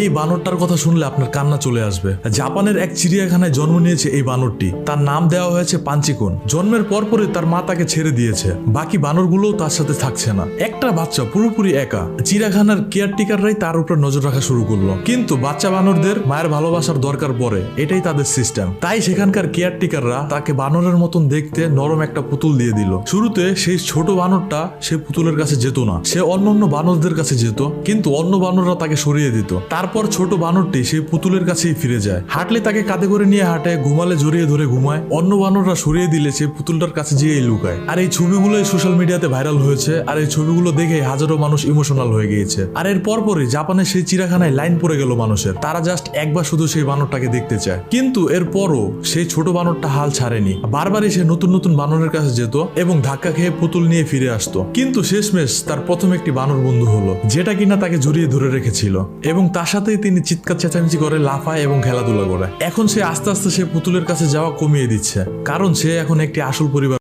এই বানরটার কথা শুনলে আপনার কান্না চলে আসবে। জাপানের এক চিড়িয়াখানায় জন্ম নিয়েছে এই বানরটি। তার নাম দেওয়া হয়েছে পাঞ্চিকুন। জন্মের পরপরই তার মা তাকে ছেড়ে দিয়েছে। বাকি বানরগুলোও তার সাথে থাকছে না। একটা বাচ্চা পুরোপুরি একা। চিড়িয়াখানার কেয়ারটেকাররাই তার উপর নজর রাখা শুরু করলো। কিন্তু বাচ্চা বানরদের মায়ের ভালোবাসার দরকার পড়ে, এটাই তাদের সিস্টেম। তাই সেখানকার কেয়ারটেকাররা তাকে বানরের মতন দেখতে নরম একটা পুতুল দিয়ে দিল। শুরুতে সেই ছোট বানরটা সে পুতুলের কাছে যেত না, সে অন্য বানরদের কাছে যেত, কিন্তু অন্য বানররা তাকে সরিয়ে দিত। তারপর ছোট বানরটি সেই পুতুলের কাছেই ফিরে যায়। হাঁটলে তাকে কাঁধে করে নিয়ে হাঁটে, ঘুমালে জড়িয়ে ধরে ঘুমায়। অন্য বানররা সরিয়ে দিলে সেই পুতুলটার কাছে যেয়েই লুকায়। আর এই ছবিগুলোই সোশ্যাল মিডিয়াতে ভাইরাল হয়েছে। আর এই ছবিগুলো দেখে হাজারো মানুষ ইমোশনাল হয়ে গিয়েছে। আর এর পরপরই জাপানের সেই চিড়িয়াখানায় লাইন পড়ে গেল মানুষের। তারা জাস্ট একবার শুধু সেই বানরটাকে দেখতে চায়। কিন্তু এরপরও সেই ছোট বানরটা হাল ছাড়েনি। বারবারই সে নতুন নতুন বানরের কাছে যেত এবং ধাক্কা খেয়ে পুতুল নিয়ে ফিরে আসতো। কিন্তু শেষমেশ তার প্রথম একটি বানর বন্ধু হলো, যেটা কিনা তাকে জড়িয়ে ধরে রেখেছিল এবং তার সাথেই তিনি চিৎকার চেঁচামেচি করে, লাফায় এবং খেলাধুলা করে। এখন সে আস্তে আস্তে সে পুতুলের কাছে যাওয়া কমিয়ে দিচ্ছে, কারণ সে এখন একটি আসল পরিবার